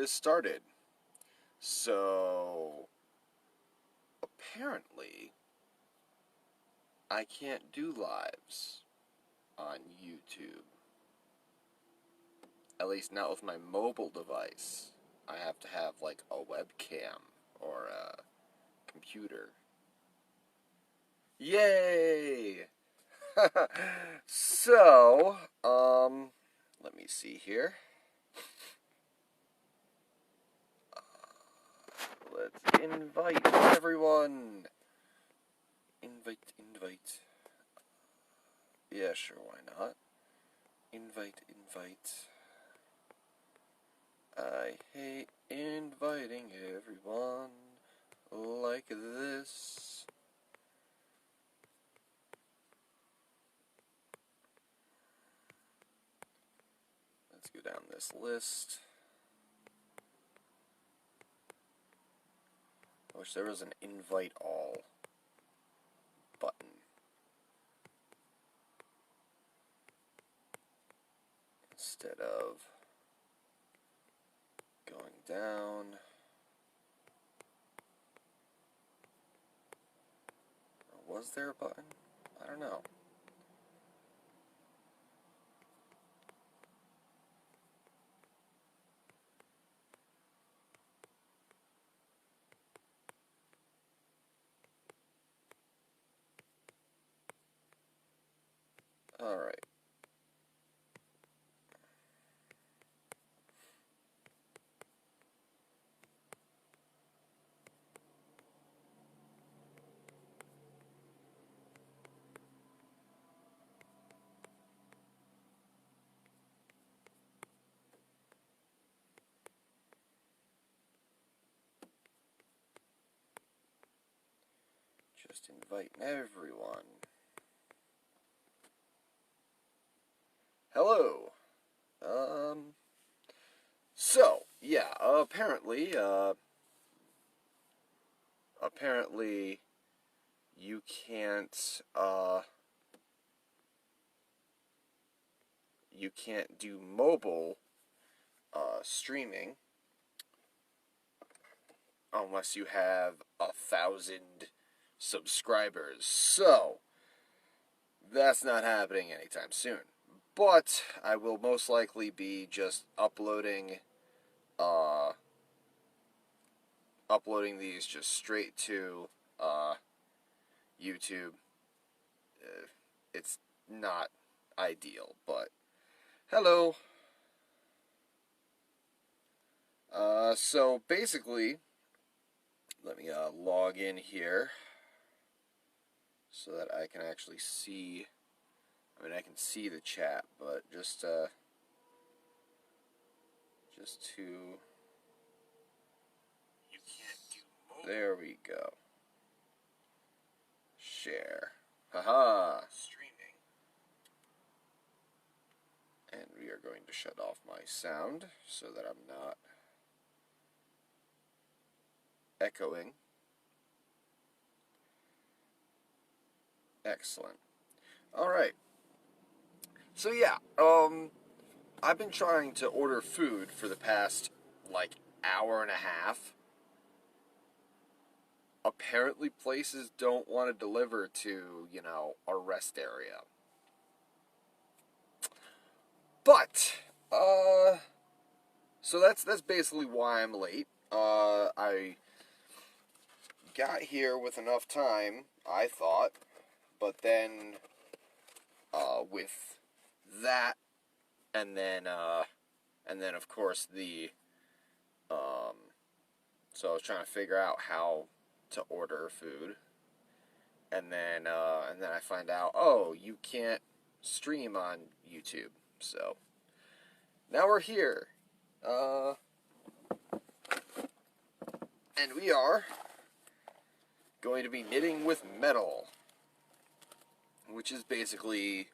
this started. So, apparently, I can't do lives on YouTube. At least not with my mobile device. I have to have, like, a webcam or a computer. Yay! So, let me see here. Let's invite everyone. Invite. Yeah, sure, why not? Invite. I hate inviting everyone like this. Let's go down this list. I wish there was an invite all button. Instead of going down. Was there a button? I don't know. Alright. Just inviting everyone. Hello. So, yeah, apparently you can't do mobile streaming unless you have 1,000 subscribers. So, that's not happening anytime soon. But I will most likely be just uploading these just straight to YouTube. It's not ideal, but hello. So basically, let me log in here so that I can actually see. I mean, I can see the chat, but just to there we go. Share. Haha. Streaming. And we are going to shut off my sound so that I'm not echoing. Excellent. Alright. So yeah, I've been trying to order food for the past, like, hour and a half. Apparently places don't want to deliver to, our rest area. But, so that's basically why I'm late. I got here with enough time, I thought, but then, with that, and then of course so I was trying to figure out how to order food, and then I find out, oh, you can't stream on YouTube, so now we're here, and we are going to be knitting with metal, which is basically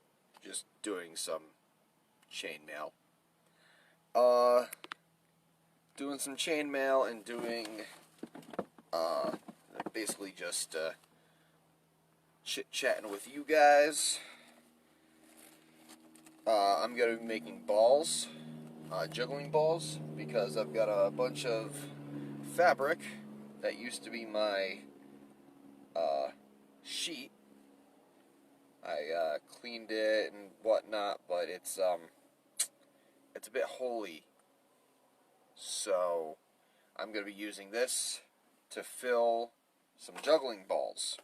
just doing some chainmail. Doing some chainmail and doing, basically just, chit-chatting with you guys. I'm going to be making balls juggling balls because I've got a bunch of fabric that used to be my sheet. I cleaned it and whatnot, but it's a bit holey, so I'm going to be using this to fill some juggling balls.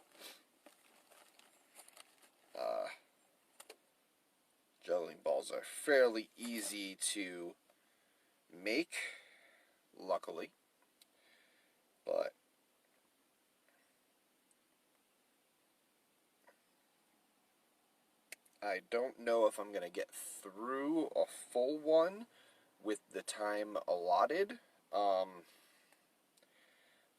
Juggling balls are fairly easy to make, luckily, but I don't know if I'm going to get through a full one with the time allotted.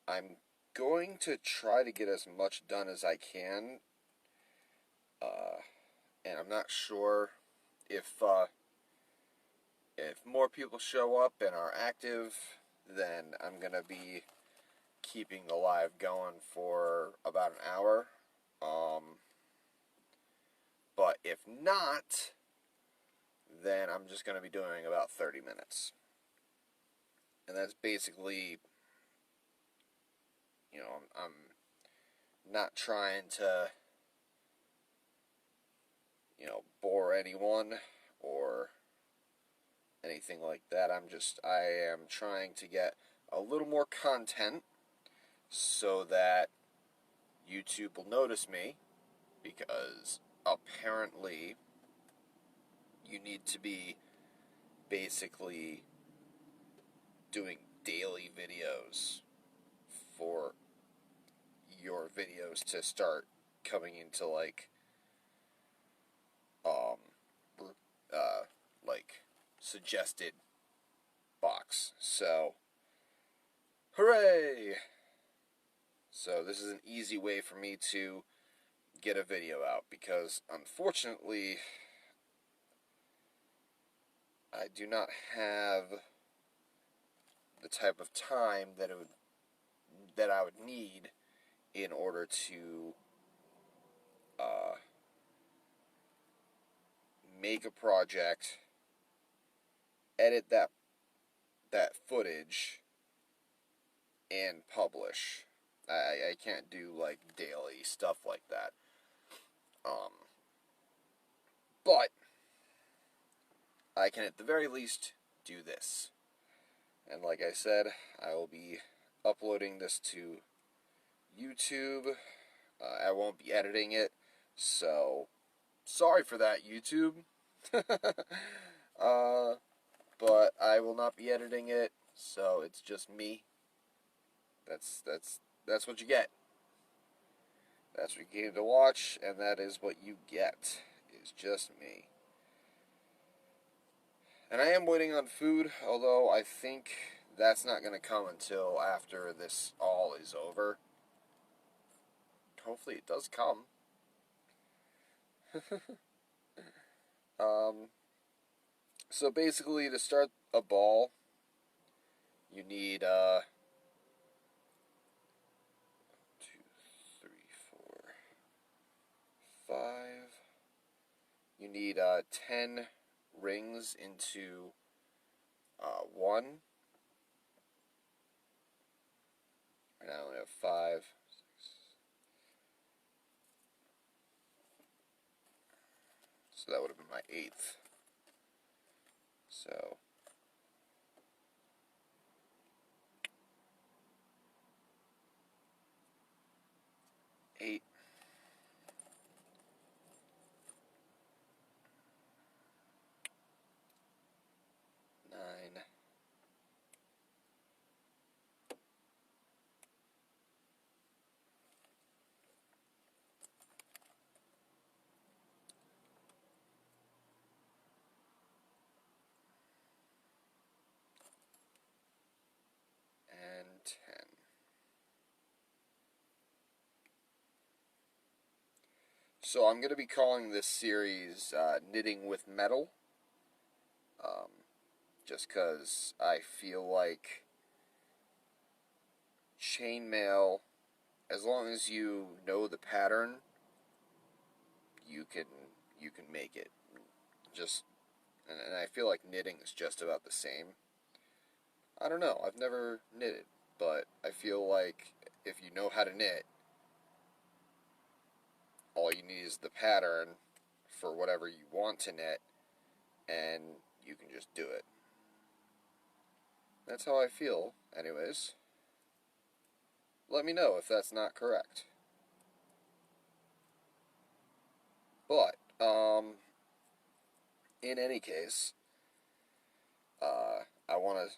I'm going to try to get as much done as I can, and I'm not sure if more people show up and are active, then I'm going to be keeping the live going for about an hour. But if not, then I'm just going to be doing about 30 minutes. And that's basically, I'm not trying to, bore anyone or anything like that. I am trying to get a little more content so that YouTube will notice me, because apparently you need to be basically doing daily videos for your videos to start coming into like suggested box. So hooray! So this is an easy way for me to get a video out, because unfortunately I do not have the type of time that I would need in order to make a project, edit that footage, and publish. I can't do like daily stuff like that. But I can at the very least do this. And like I said, I will be uploading this to YouTube. I won't be editing it, so sorry for that, YouTube. But I will not be editing it, so it's just me. That's what you get. That's what you came to watch, and that is what you get. Is just me. And I am waiting on food, although I think that's not going to come until after this all is over. Hopefully it does come. So basically, to start a ball, you need 2, 3, 4, 5. You need 10 rings into one. And I only have 5, 6. So that would have been my 8th. So 8. 9. And 10. So I'm going to be calling this series Knitting with Metal, just because I feel like chainmail, as long as you know the pattern, you can make it. Just and I feel like knitting is just about the same. I don't know. I've never knitted, but I feel like if you know how to knit, all you need is the pattern for whatever you want to knit, and you can just do it. That's how I feel, anyways. Let me know if that's not correct. But, in any case, I wanted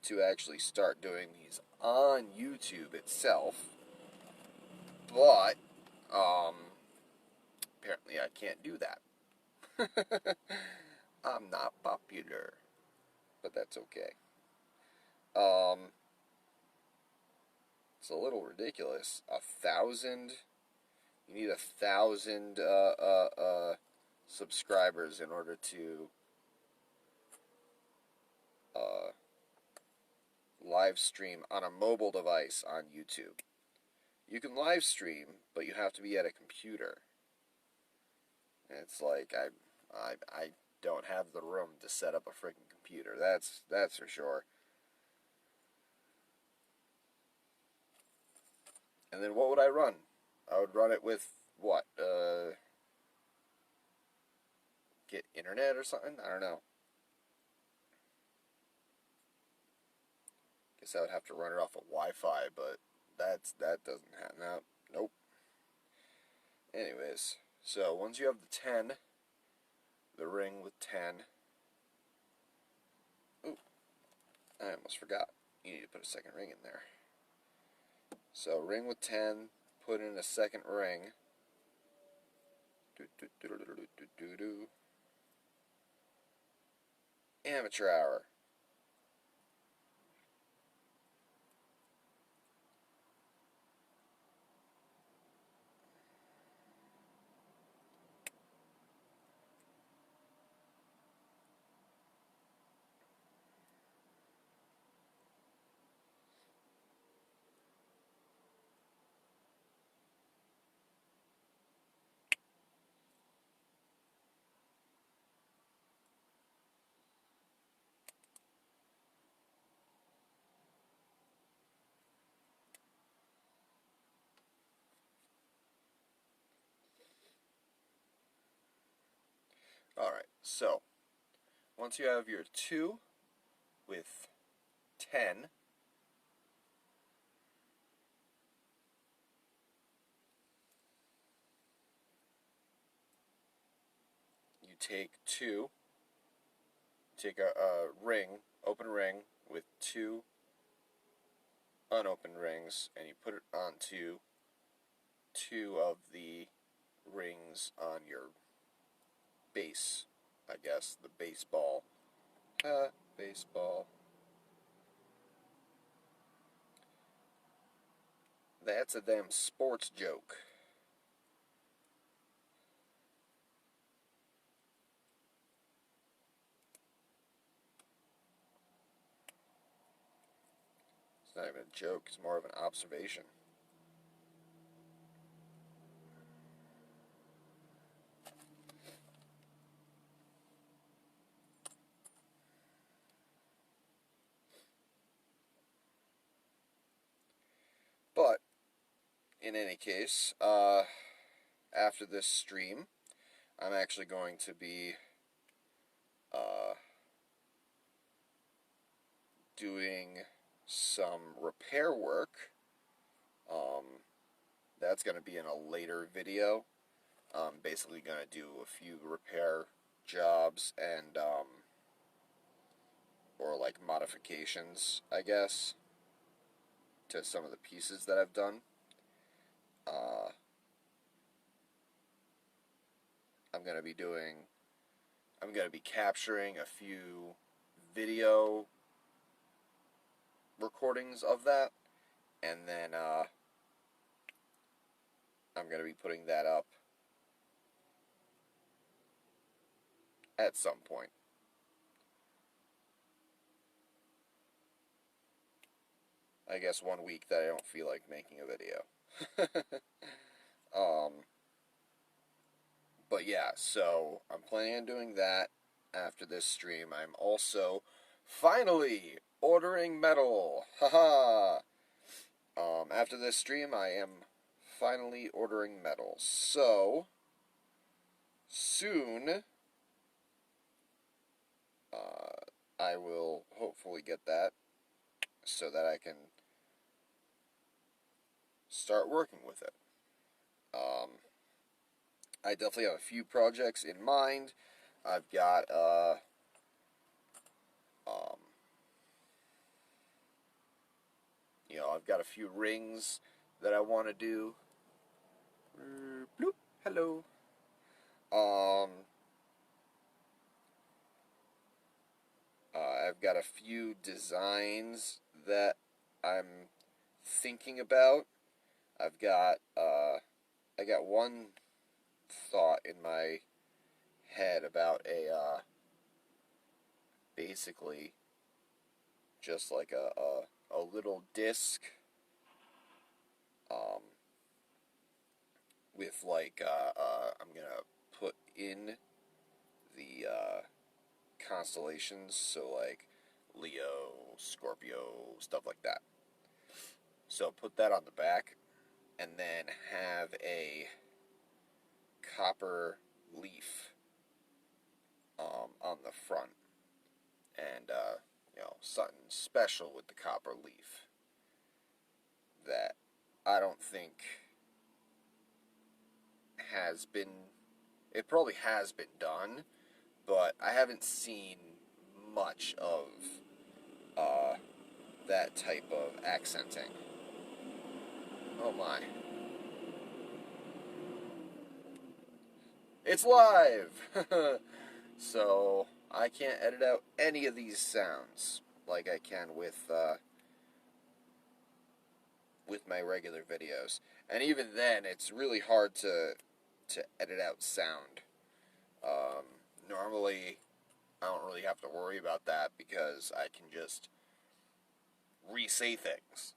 to actually start doing these on YouTube itself, but, apparently I can't do that. I'm not popular, but that's okay. It's a little ridiculous. 1,000. You need 1,000 subscribers in order to live stream on a mobile device on YouTube. You can live stream, but you have to be at a computer. And it's like I don't have the room to set up a freaking computer. That's for sure. And then what would I run? I would run it with what? Get internet or something? I don't know. Guess I would have to run it off of Wi-Fi, but that doesn't happen. No, nope. Anyways, so once you have the 10, the ring with 10. Ooh, I almost forgot. You need to put a second ring in there. So ring with 10, put in a second ring. Amateur hour. Alright, so once you have your 2 with 10, you take 2, take a ring, open ring with 2 unopened rings, and you put it onto 2 of the rings on your base, I guess, the baseball. Baseball. That's a damn sports joke. It's not even a joke, it's more of an observation. But, in any case, after this stream, I'm actually going to be doing some repair work. That's going to be in a later video. I'm basically going to do a few repair jobs and, or like modifications, I guess, to some of the pieces that I've done. I'm going to be capturing a few video recordings of that, and then I'm going to be putting that up at some point. I guess one week that I don't feel like making a video. But yeah, so I'm planning on doing that after this stream. I'm also finally ordering metal. Haha. After this stream, I am finally ordering metal. So soon, I will hopefully get that so that I can start working with it. I definitely have a few projects in mind. I've got I've got a few rings that I want to do. Bloop. Hello. I've got a few designs that I'm thinking about. I got one thought in my head about basically just like a little disc, with like, I'm gonna put in the, constellations, so like Leo, Scorpio, stuff like that. So put that on the back, and then have a copper leaf on the front, and something special with the copper leaf that I don't think has been. It probably has been done, but I haven't seen much of that type of accenting. Oh my. It's live! So, I can't edit out any of these sounds like I can with my regular videos. And even then, it's really hard to edit out sound. Normally, I don't really have to worry about that because I can just re-say things.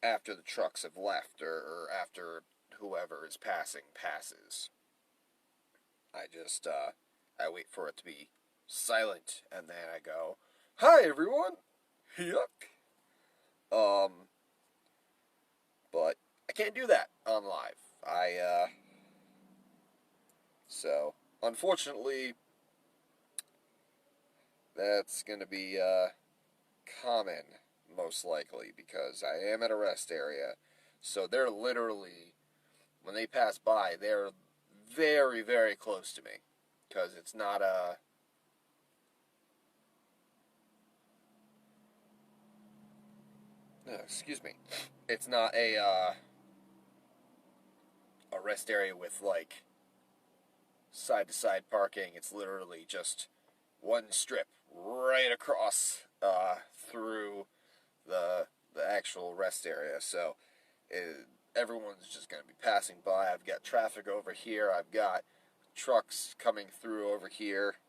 After the trucks have left, or after whoever is passing passes. I just, I wait for it to be silent, and then I go, "Hi, everyone!" Yuck. But I can't do that on live. So, unfortunately, that's gonna be, common, most likely, because I am at a rest area. So they're literally, when they pass by, they're very, very close to me. Because it's not a... No, excuse me. It's not a rest area with, like, side-to-side parking. It's literally just one strip right across through the actual rest area. So everyone's just going to be passing by. I've got traffic over here. I've got trucks coming through over here.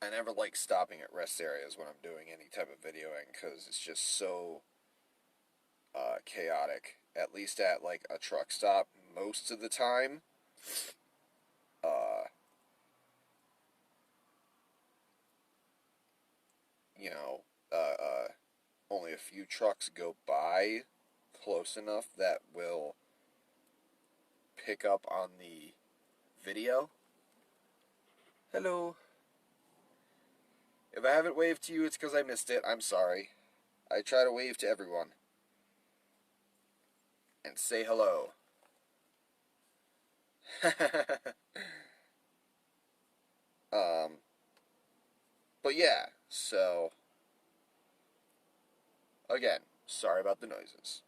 I never like stopping at rest areas when I'm doing any type of videoing because it's just so chaotic. At least at like a truck stop most of the time. You know, only a few trucks go by close enough that will pick up on the video. Hello. If I haven't waved to you, it's because I missed it. I'm sorry. I try to wave to everyone. And say hello. But yeah, so... Again, sorry about the noises.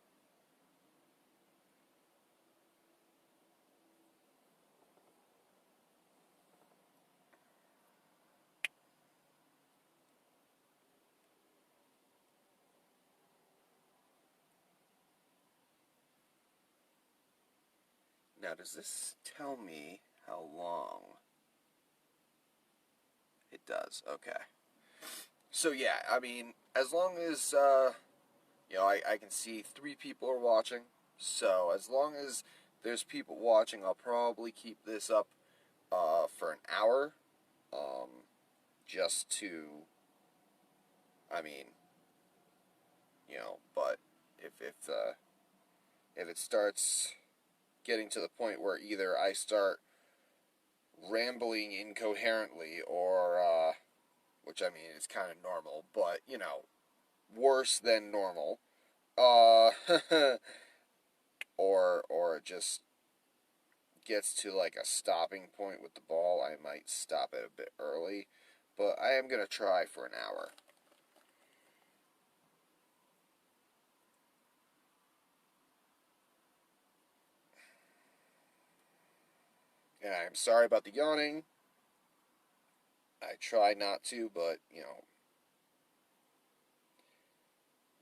Now, does this tell me how long? It does, okay. So yeah, I mean, as long as I can see 3 people are watching. So as long as there's people watching, I'll probably keep this up for an hour, um, just to, I mean, but if it starts getting to the point where either I start rambling incoherently or, which I mean is kind of normal, but worse than normal, uh, or it just gets to like a stopping point with the ball, I might stop it a bit early, but I am gonna try for an hour. And I'm sorry about the yawning. I try not to, but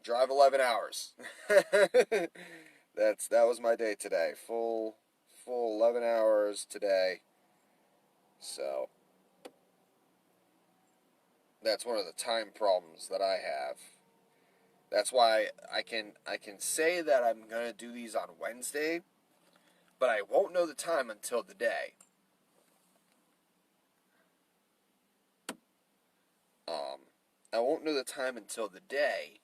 drive 11 hours. That was my day today. Full 11 hours today. So that's one of the time problems that I have. That's why I can say that I'm gonna do these on Wednesday, but I won't know the time until the day. Um, I won't know the time until the day.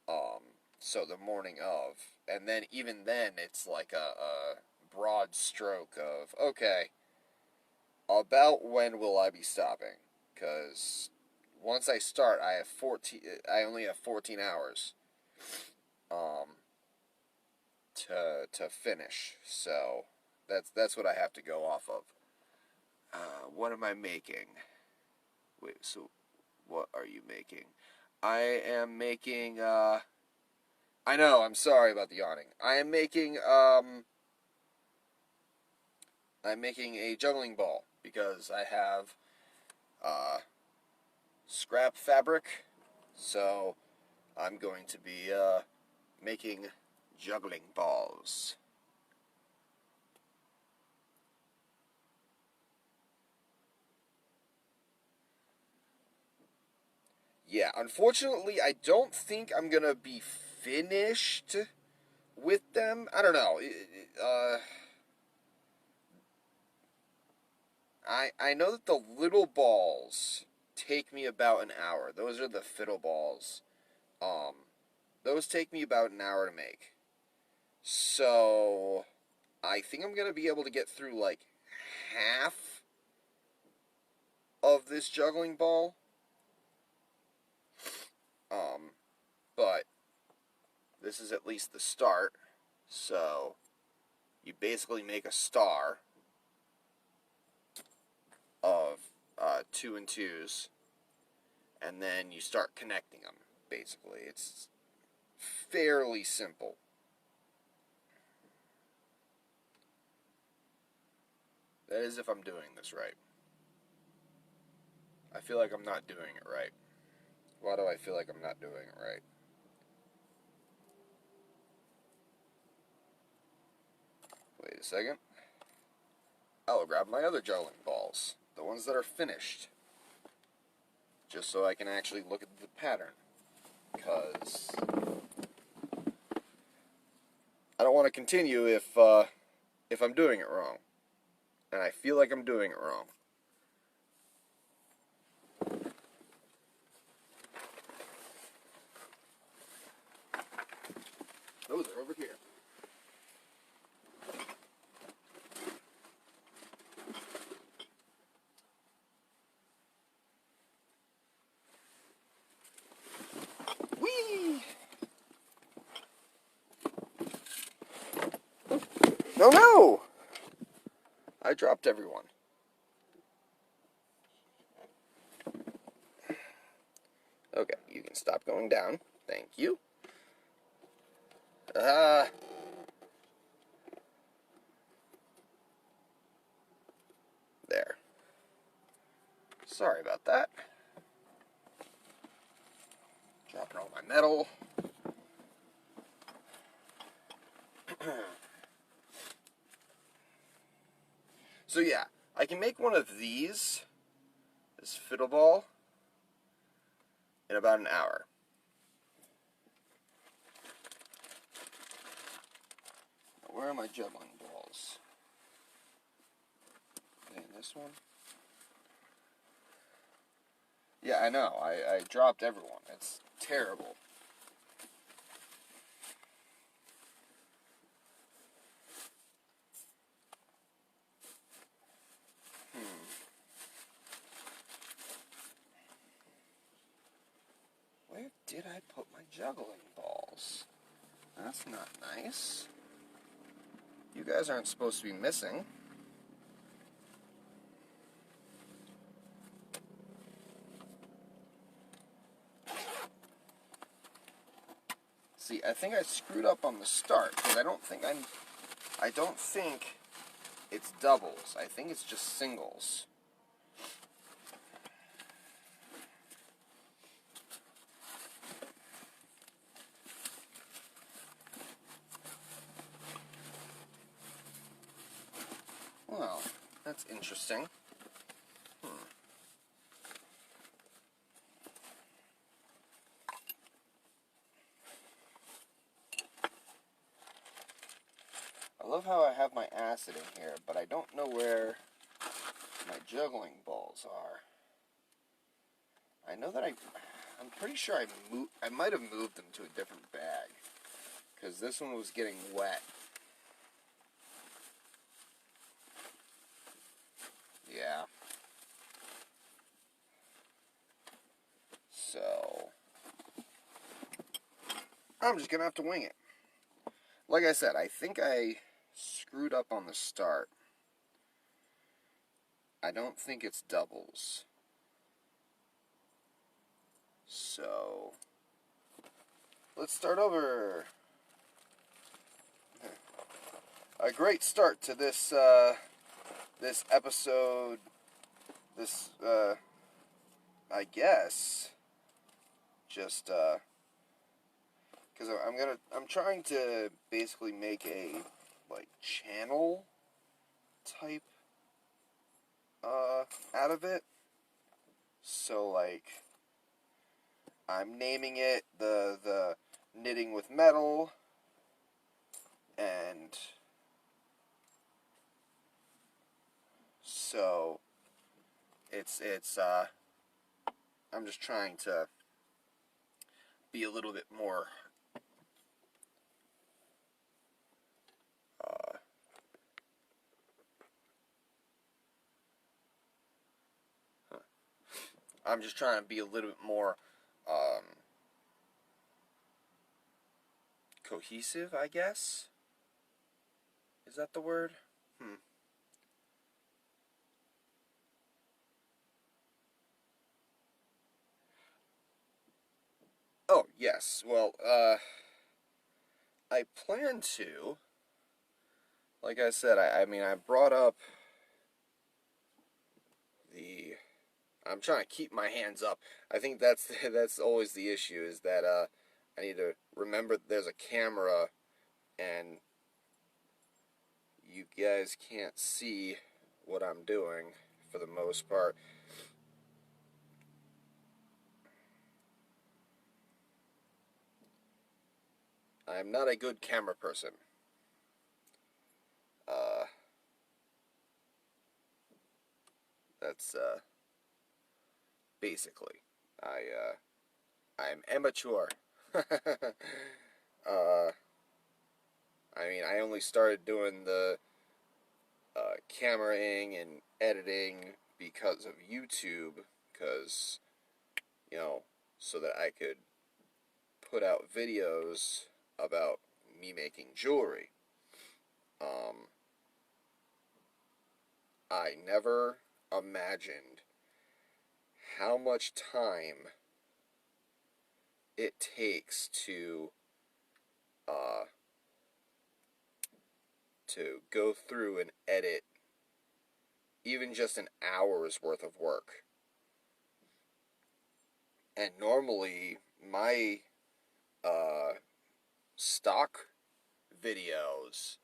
Um, so the morning of, and then even then, it's like a broad stroke of okay, about when will I be stopping? Because once I start, I have 14. I only have 14 hours. Um, to finish. So that's what I have to go off of. What am I making? Wait, so what are you making? I am making. I know. I'm sorry about the yawning. I am making. I'm making a juggling ball because I have uh, scrap fabric. So I'm going to be making juggling balls. Yeah, unfortunately, I don't think I'm gonna be finished with them. I don't know. I know that the little balls take me about an hour. Those are the fiddle balls. Um, those take me about an hour to make. So I think I'm gonna be able to get through like half of this juggling ball. Um, but this is at least the start. So you basically make a star of two and twos, and then you start connecting them. Basically, it's fairly simple. That is, if I'm doing this right. I feel like I'm not doing it right. Why do I feel like I'm not doing it right? Wait a second. I'll grab my other juggling balls, the ones that are finished, just so I can actually look at the pattern. Because I don't want to continue if I'm doing it wrong, and I feel like I'm doing it wrong. Those are over here. Whee! No, no! I dropped everyone. Okay, you can stop going down. Thank you. Uh, there. Sorry about that. Dropping all my metal. So yeah, I can make one of these, this fiddle ball, in about an hour. Now, where are my juggling balls? In this one? Yeah, I know. I dropped everyone. It's terrible. Where did I put my juggling balls? That's not nice. You guys aren't supposed to be missing. See, I think I screwed up on the start because I don't think it's doubles. I think it's just singles. Well, that's interesting. I love how I have my acid in here, but I don't know where my juggling balls are. I know that I'm pretty sure I might have moved them to a different bag, because this one was getting wet. Yeah. So, I'm just going to have to wing it. Like I said, I think I screwed up on the start. I don't think it's doubles. So, let's start over. A great start to this this episode. This I guess just because I'm trying to basically make a like channel type out of it. So like I'm naming it the knitting with metal, and so it's I'm just trying to be a little bit more I'm just trying to be a little bit more cohesive, I guess. Is that the word? Oh, yes. Well, I plan to. Like I said, I mean, I brought up the. I'm trying to keep my hands up. I think that's always the issue, is that I need to remember there's a camera and you guys can't see what I'm doing for the most part. I'm not a good camera person. That's basically. I'm immature. I mean, I only started doing the cameraing and editing because of YouTube, because, so that I could put out videos about me making jewelry. I never imagined how much time it takes uh, to go through and edit even just an hour's worth of work. And normally, my stock videos,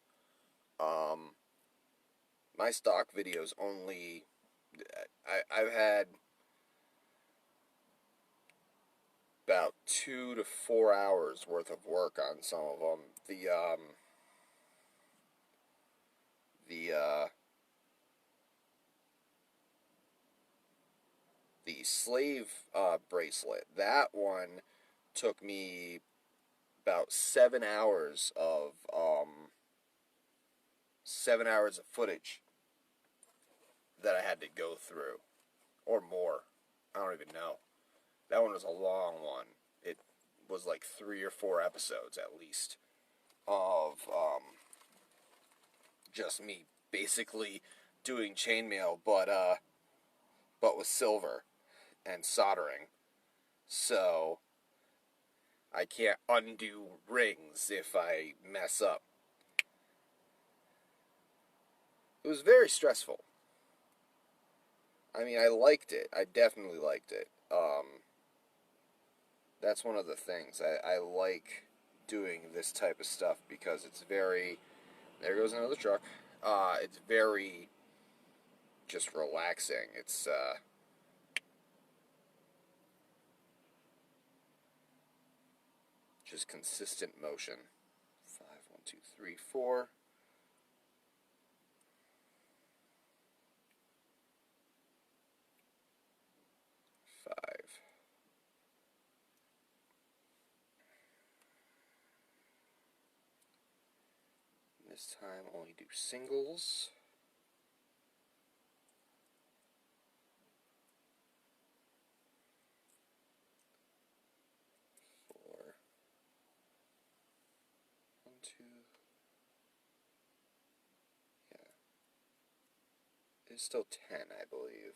my stock videos only, I've had about 2 to 4 hours worth of work on some of them. The the slave bracelet, that one took me about 7 hours of footage that I had to go through, or more. I don't even know. That one was a long one. It was like 3 or 4 episodes at least of just me basically doing chainmail, but with silver and soldering. So I can't undo rings if I mess up. It was very stressful. I mean, I liked it. I definitely liked it. That's one of the things. I like doing this type of stuff because it's very... There goes another truck. It's very just relaxing. It's just consistent motion. 5, 1, 2, 3, 4. 5. This time only do singles. 4. 1, 2. Yeah. It's still 10, I believe.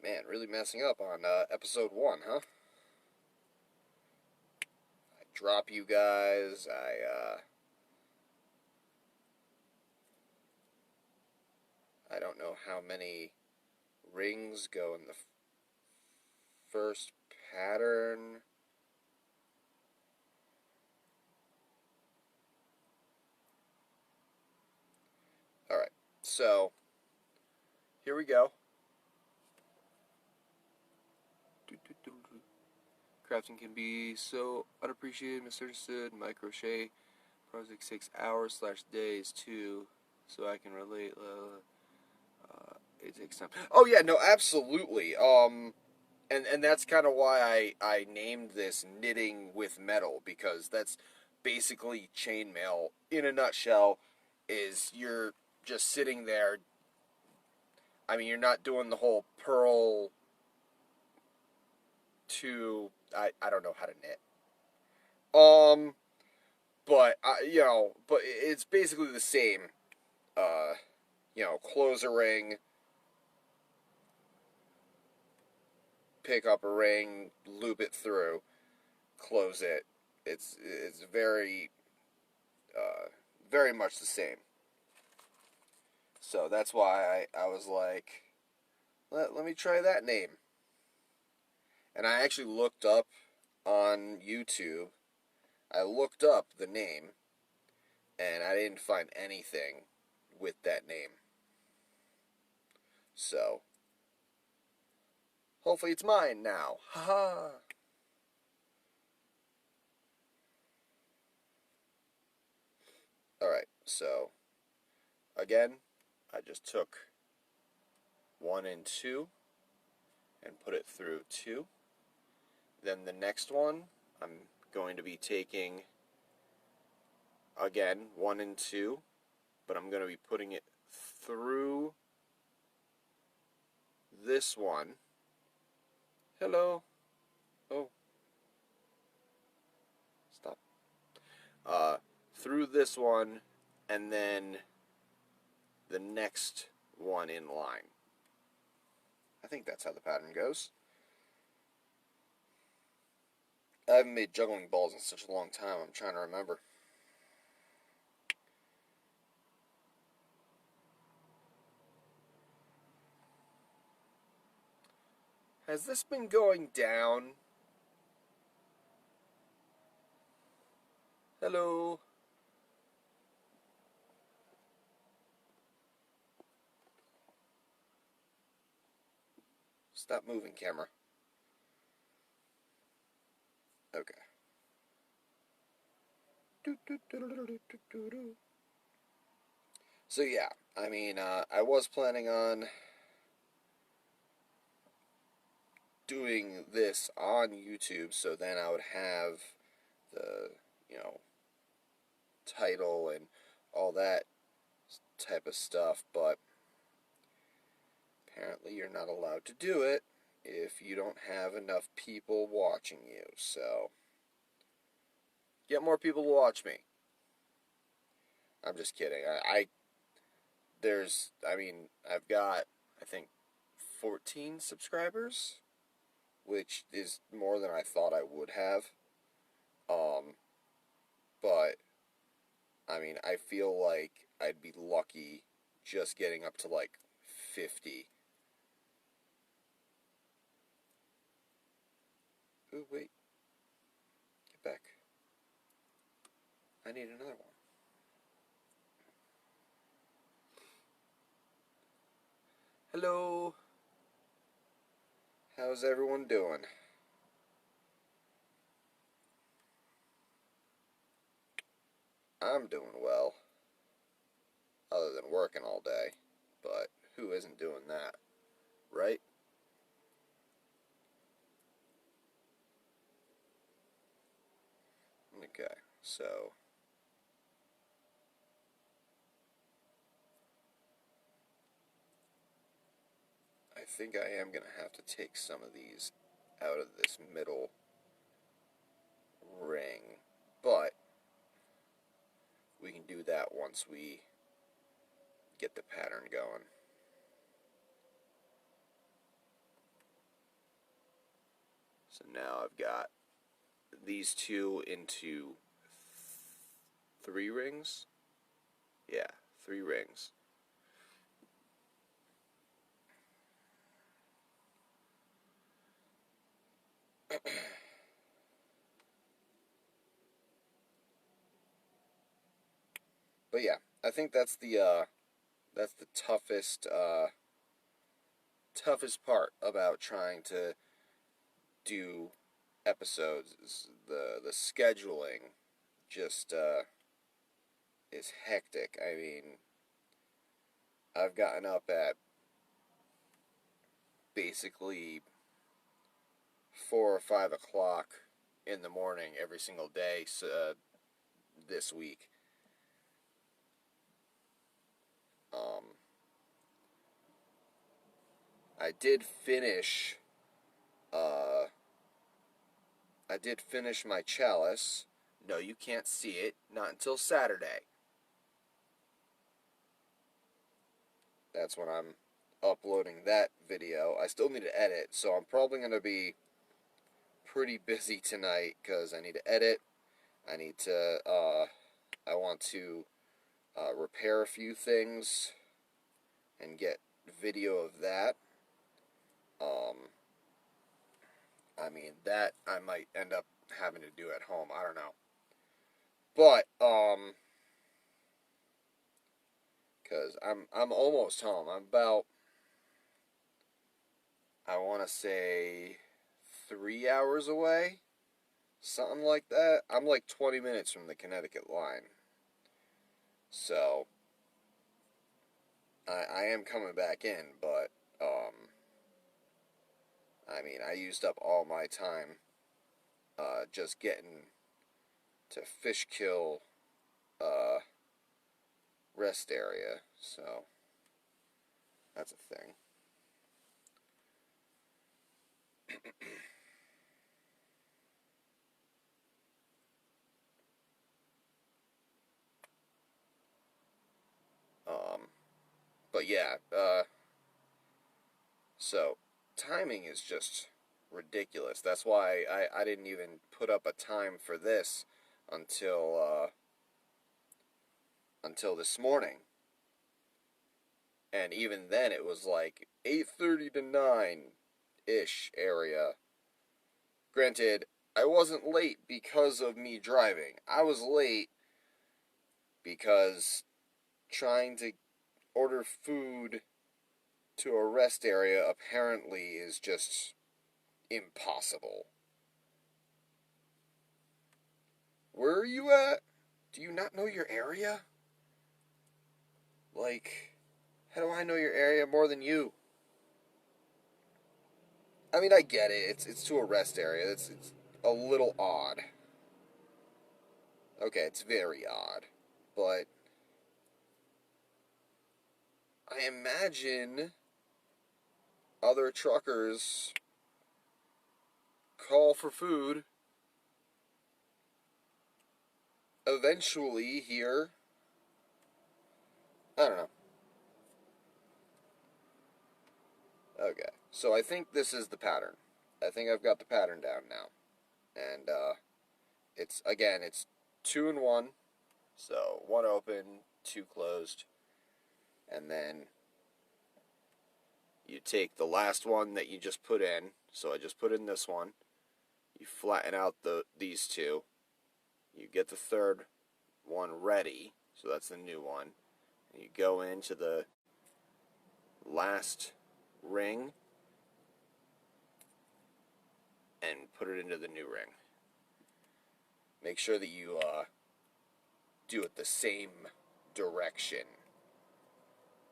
Man, really messing up on episode 1, huh? I drop you guys. I don't know how many rings go in the first pattern. Alright, so here we go. Crafting can be so unappreciated, misunderstood. My crochet project takes hours/days too, so I can relate. It takes time. Oh yeah, no, absolutely. And that's kind of why I named this Knitting with Metal, because that's basically chainmail in a nutshell. Is you're just sitting there. I mean, you're not doing the whole purl to... I don't know how to knit. But but it's basically the same. Close a ring, pick up a ring, loop it through, close it. It's very very much the same. So that's why I was like, let me try that name. And I actually looked up on YouTube. I looked up the name, and I didn't find anything with that name. So, hopefully it's mine now. Haha. Alright, so, again, I just took 1 and 2 and put it through 2. Then the next one, I'm going to be taking, again, 1 and 2, but I'm going to be putting it through this one. Hello. Oh. Stop. Through this one, and then the next one in line. I think that's how the pattern goes. I haven't made juggling balls in such a long time, I'm trying to remember. Has this been going down? Hello? Stop moving, camera. Okay. So yeah, I mean, I was planning on doing this on YouTube, so then I would have the, you know, title and all that type of stuff, but apparently you're not allowed to do it if you don't have enough people watching you, so get more people to watch me. I'm just kidding. I've got, I think, 14 subscribers, which is more than I thought I would have. But, I mean, I feel like I'd be lucky just getting up to, like, 50. Ooh, wait. Get back. I need another one. Hello. How's everyone doing? I'm doing well. Other than working all day. But who isn't doing that? Right? Okay, so I think I am going to have to take some of these out of this middle ring, but we can do that once we get the pattern going. So now I've got these two into 3 rings. Yeah, 3 rings. But yeah, I think that's the toughest part about trying to do episodes is the scheduling just is hectic. I mean, I've gotten up at basically 4 or 5 o'clock in the morning every single day this week. I did finish. I did finish my chalice. No, you can't see it. Not until Saturday. That's when I'm uploading that video. I still need to edit, so I'm probably going to be pretty busy tonight because I need to edit. I need to, I want to repair a few things and get video of that. I mean, that I might end up having to do at home. I don't know. But, because I'm almost home. I'm about, I want to say 3 hours away. Something like that. I'm like 20 minutes from the Connecticut line. So, I am coming back in, but, I mean, I used up all my time just getting to Fishkill rest area, so that's a thing. But yeah, so timing is just ridiculous. That's why I didn't even put up a time for this until this morning. And even then it was like 8:30 to 9-ish area. Granted, I wasn't late because of me driving. I was late because trying to order food to a rest area apparently is just impossible. Where are you at? Do you not know your area? Like, how do I know your area more than you? I mean, I get it. It's to a rest area. It's a little odd. Okay, it's very odd. But I imagine other truckers call for food eventually here. I don't know. Okay, so I think this is the pattern. I think I've got the pattern down now. And, it's 2 and 1. So, 1 open, 2 closed. And then you take the last one that you just put in. So I just put in this one. You flatten out these two. You get the third one ready. So that's the new one. And you go into the last ring and put it into the new ring. Make sure that you do it the same direction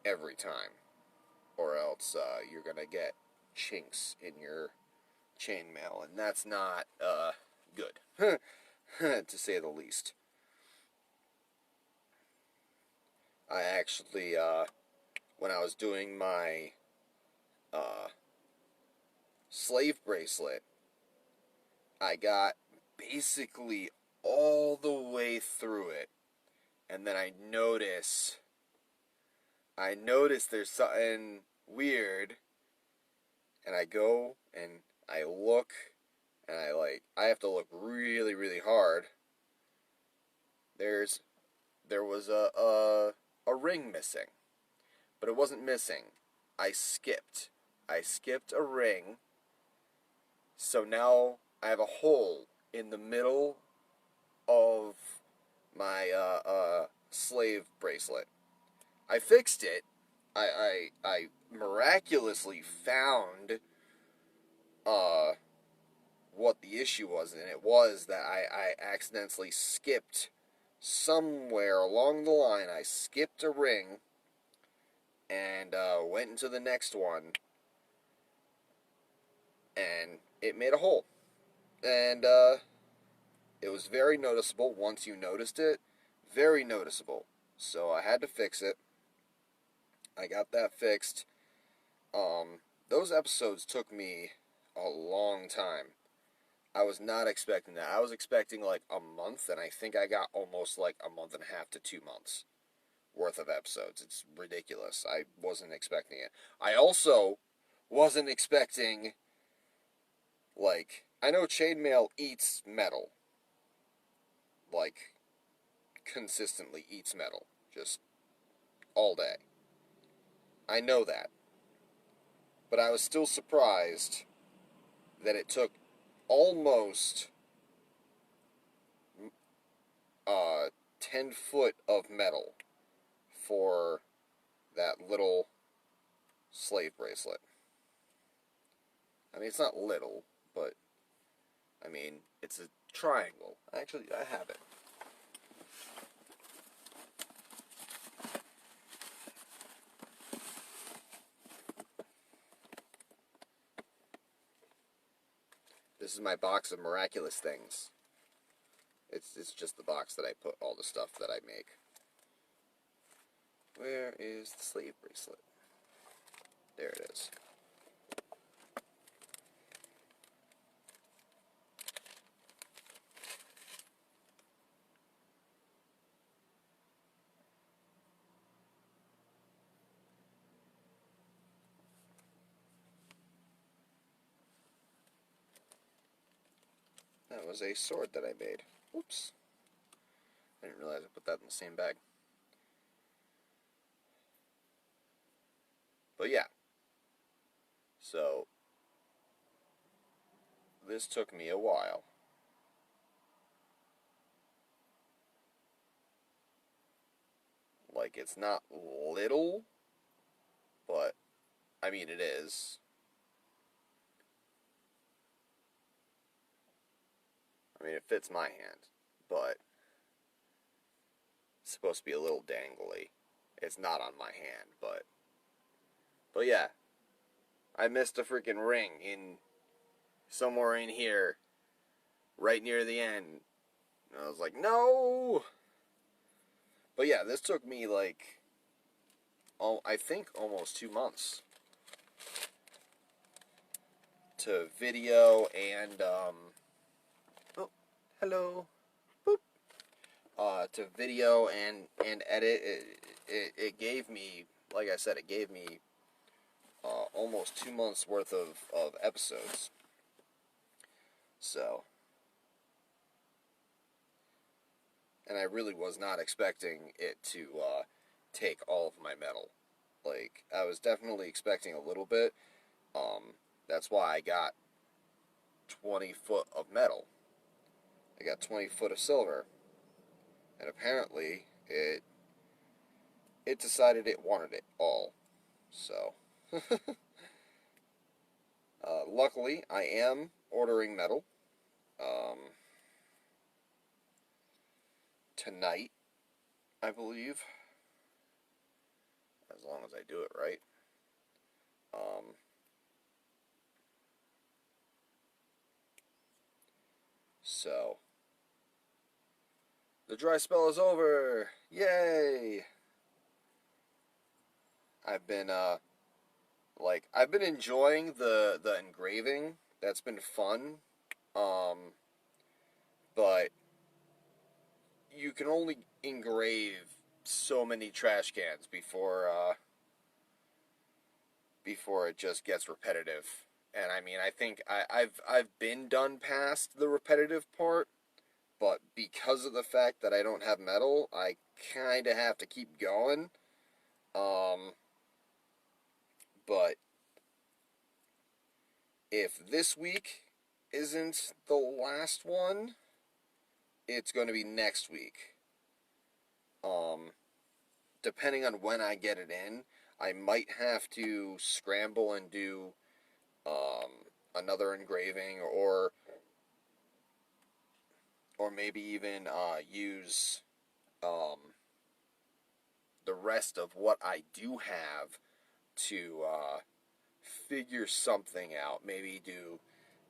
every time, or else you're gonna get chinks in your chainmail, and that's not good, to say the least. I actually, when I was doing my slave bracelet, I got basically all the way through it, and then I notice there's something weird, and I go and I look, and I have to look really, really hard. There was a ring missing, but it wasn't missing. I skipped a ring, so now I have a hole in the middle of my slave bracelet. I fixed it. I miraculously found what the issue was, and it was that I accidentally skipped somewhere along the line. I skipped a ring and went into the next one, and it made a hole. And it was very noticeable once you noticed it. Very noticeable. So I had to fix it. I got that fixed. Those episodes took me a long time. I was not expecting that. I was expecting like a month, and I think I got almost like a month and a half to 2 months worth of episodes. It's ridiculous. I wasn't expecting it. I also wasn't expecting, like, I know chainmail eats metal. Like, consistently eats metal. Just all day. I know that. But I was still surprised that it took almost 10 foot of metal for that little slave bracelet. I mean, it's not little, but I mean, it's a triangle. Actually, I have it. This is my box of miraculous things. It's just the box that I put all the stuff that I make. Where is the slave bracelet? There it is. That was a sword that I made. Oops. I didn't realize I put that in the same bag. But yeah. So, this took me a while. Like, it's not little, but I mean, it is. I mean, it fits my hand, but it's supposed to be a little dangly. It's not on my hand, but yeah, I missed a freaking ring in somewhere in here, right near the end. And I was like, no. But yeah, this took me like, I think almost 2 months to video and oh, hello, boop. To video and edit. It gave me, like I said, it gave me almost 2 months worth of episodes. So, and I really was not expecting it to take all of my metal. Like, I was definitely expecting a little bit. That's why I got 20 foot of metal. I got 20 foot of silver. And apparently, it decided it wanted it all. So, luckily, I am ordering metal tonight, I believe. As long as I do it right. So, the dry spell is over! Yay! I've been, I've been enjoying the engraving. That's been fun. But you can only engrave so many trash cans before it just gets repetitive. And I mean, I think I've been done past the repetitive part, but because of the fact that I don't have metal, I kind of have to keep going. But if this week isn't the last one, it's going to be next week. Depending on when I get it in, I might have to scramble and do another engraving, or maybe even use the rest of what I do have to figure something out. Maybe do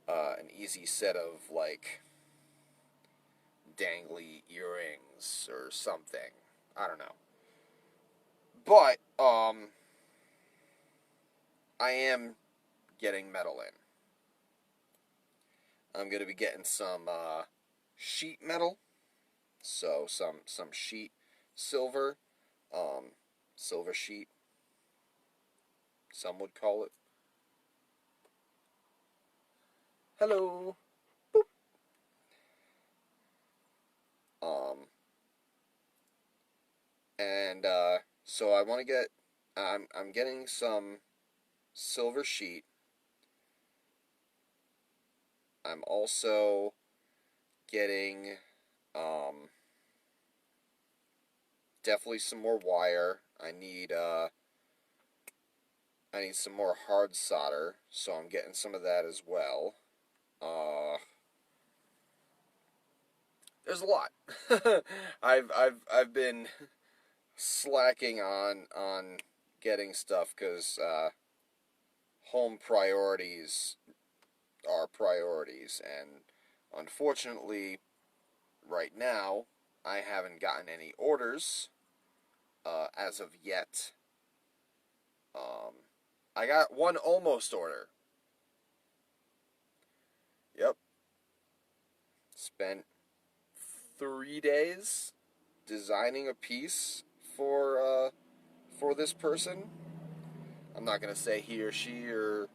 an easy set of like dangly earrings or something. I don't know. But I am getting metal in. I'm gonna be getting some sheet metal, so some sheet silver, silver sheet, some would call it. Hello. Boop. And so I want to get. I'm getting some silver sheet. I'm also getting definitely some more wire. I need some more hard solder, so I'm getting some of that as well. There's a lot. I've been slacking on getting stuff because home priorities are priorities, and unfortunately, right now, I haven't gotten any orders as of yet. I got one almost order. Yep. Spent 3 days designing a piece for this person. I'm not gonna say he or she or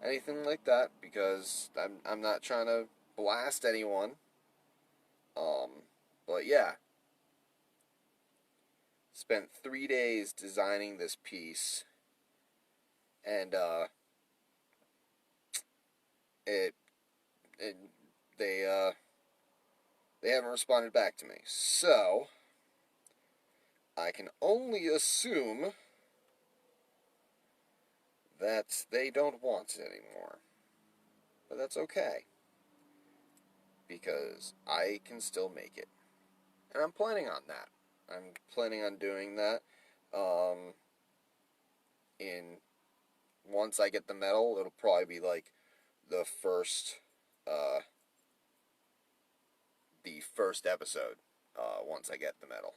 anything like that because I'm not trying to blast anyone. But yeah, spent 3 days designing this piece, and it they haven't responded back to me, so I can only assume that they don't want it anymore. But that's okay, because I can still make it. And I'm planning on that. I'm planning on doing that. In once I get the medal, it'll probably be like the first, uh, episode. Once I get the medal.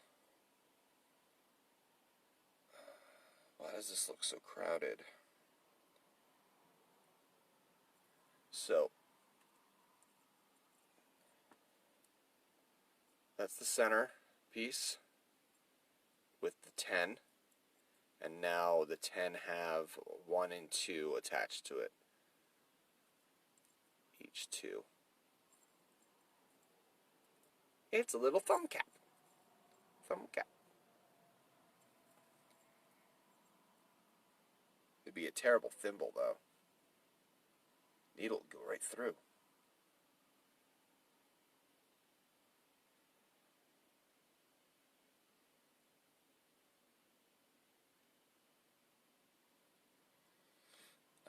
Why does this look so crowded? So that's the center piece with the 10, and now the 10 have 1 and 2 attached to it. Each 2. It's a little thumb cap. Thumb cap. It'd be a terrible thimble, though. Needle would go right through.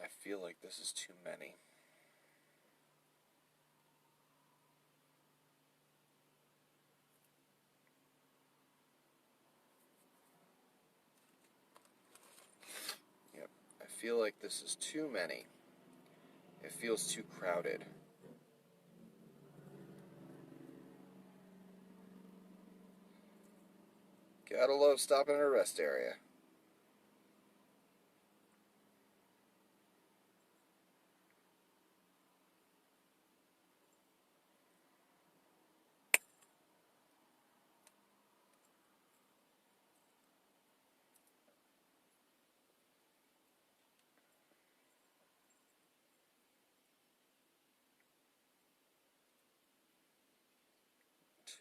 I feel like this is too many. Yep, I feel like this is too many. It feels too crowded. Gotta love stopping at a rest area.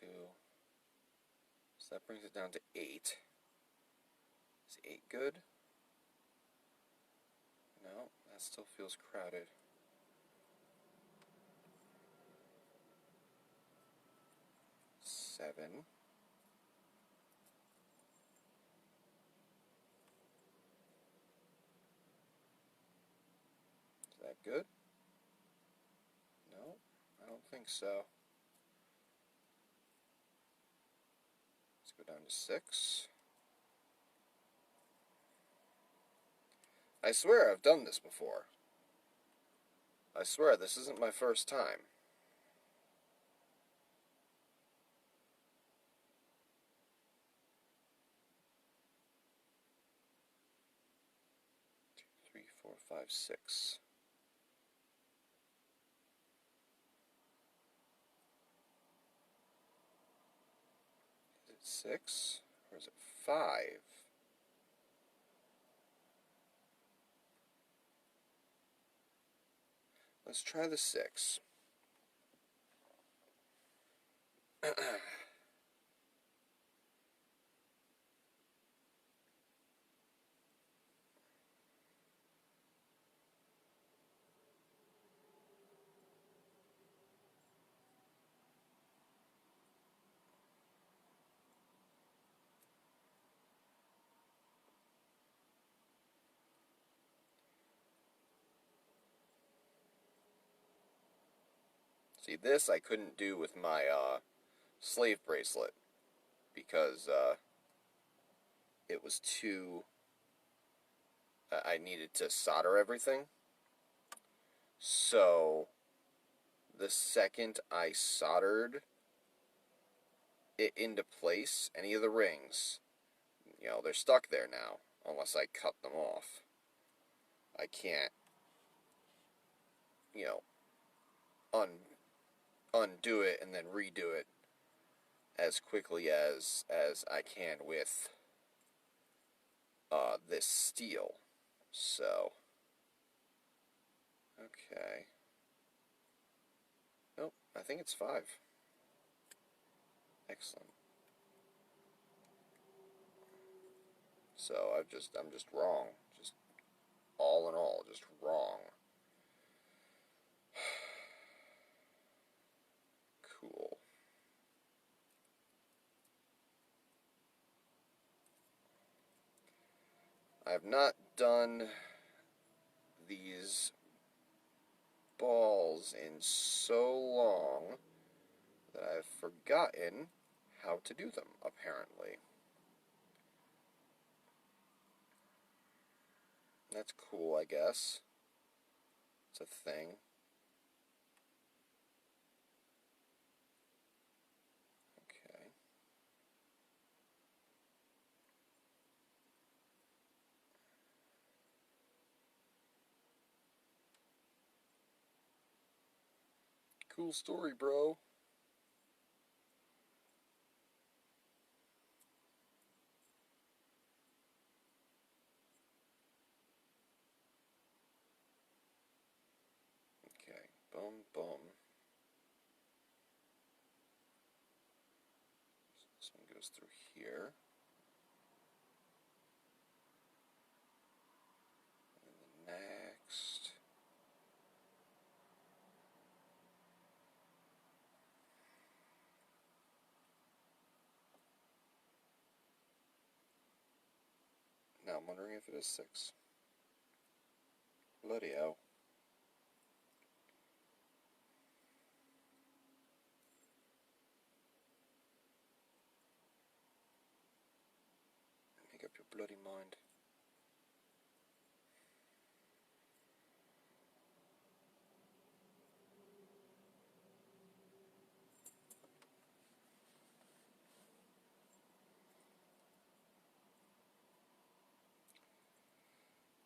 Two. So that brings it down to 8. Is 8 good? No, that still feels crowded. 7. Is that good? No, I don't think so. Let's go down to 6. I swear I've done this before. I swear this isn't my first time. 2, 3, 4, 5, 6. Is it 6 or is it 5? Let's try the 6. See, this I couldn't do with my slave bracelet because it was too... I needed to solder everything. So, the second I soldered it into place, any of the rings, they're stuck there now, unless I cut them off. I can't, you know, undo it and then redo it as quickly as I can with this steel. So, okay. Nope, I think it's 5. Excellent. So I'm just wrong. Just all in all, just wrong. Cool. I have not done these balls in so long that I've forgotten how to do them, apparently. That's cool, I guess. It's a thing. Okay. Cool story, bro. Okay, boom, boom. This one goes through here. And the next. Now I'm wondering if it is 6. Bloody hell. Make up your bloody mind.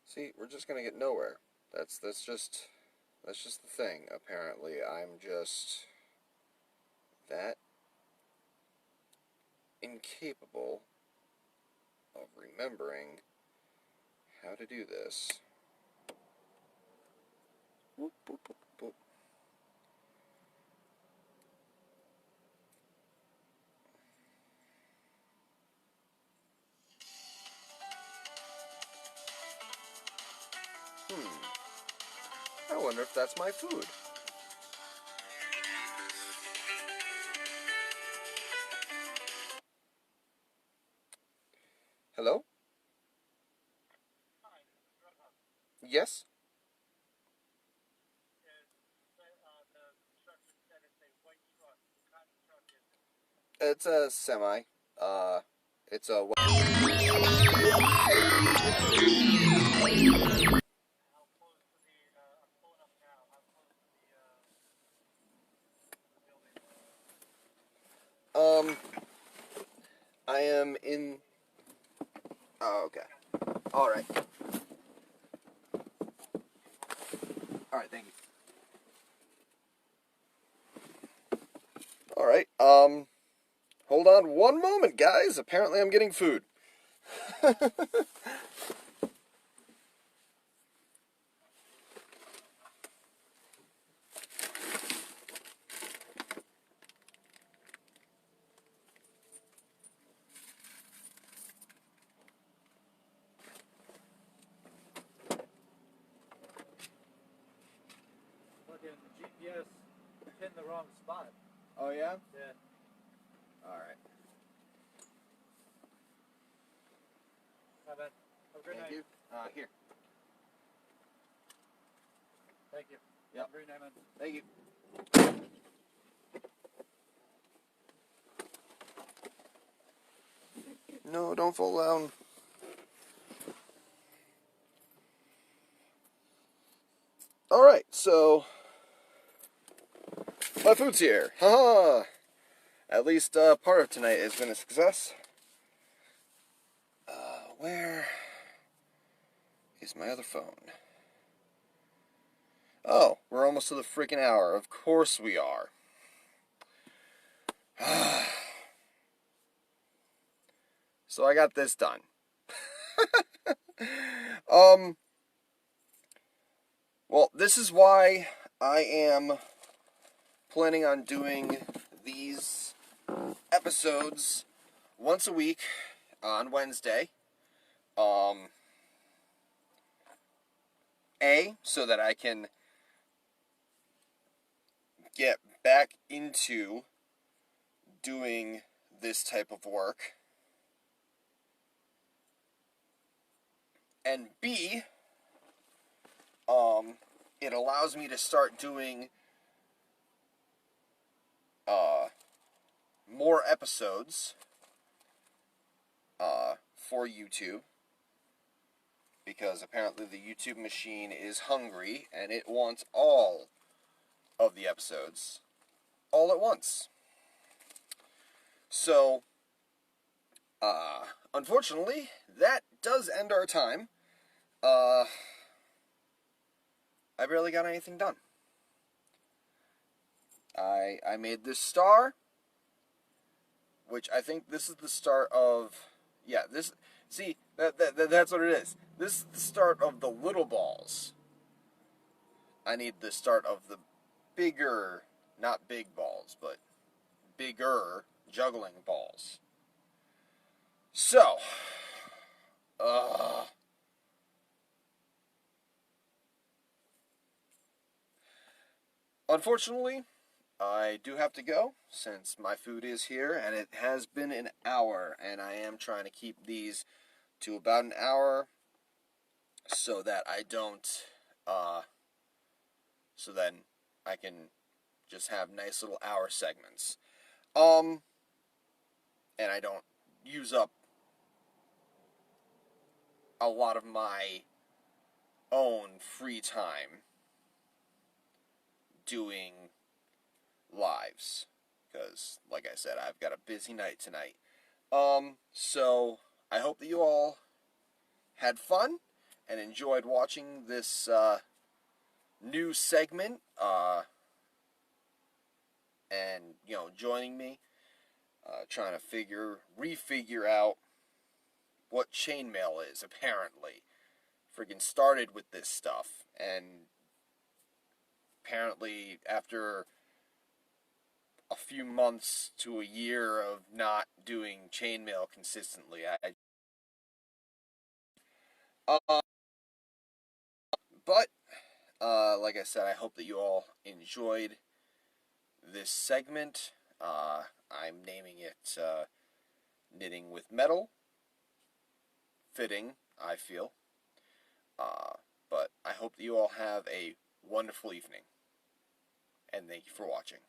See, we're just gonna get nowhere. That's just the thing. Apparently, I'm just that incapable of remembering how to do this. Boop, boop, boop, boop. I wonder if that's my food. Hello? Yes? It's a semi. It's a. I am in. Oh, okay. All right. All right. Thank you. All right. Hold on one moment, guys. Apparently, I'm getting food. Fucking GPS pinned the wrong spot. Oh yeah. Yeah. All right. My bad. Have a great Thank night. you. Here. Thank you. Yep. Have a great night, man. Thank you. No, don't fall down. All right, so my food's here. Haha. At least part of tonight has been a success. Where is my other phone? Oh, we're almost to the freaking hour. Of course we are. So I got this done. Well, this is why I am planning on doing these episodes once a week on Wednesday. So that I can get back into doing this type of work. And B, it allows me to start doing more episodes for YouTube, because apparently the YouTube machine is hungry and it wants all of the episodes all at once. So, unfortunately, that does end our time. I barely got anything done. I made this star, which I think this is the start of, yeah, this, see, that's what it is. This is the start of the little balls. I need the start of the bigger, not big balls, but bigger juggling balls. So, unfortunately, I do have to go, since my food is here, and it has been an hour, and I am trying to keep these to about an hour, so that I don't, so then I can just have nice little hour segments. And I don't use up a lot of my own free time doing lives, because, like I said, I've got a busy night tonight. So I hope that you all had fun and enjoyed watching this new segment, and, you know, joining me, trying to refigure out what chainmail is, apparently. Friggin' started with this stuff, and apparently after a few months to a year of not doing chainmail consistently, but like I said, I hope that you all enjoyed this segment. I'm naming it Knitting with Metal. Fitting, I feel. But I hope that you all have a wonderful evening, and thank you for watching.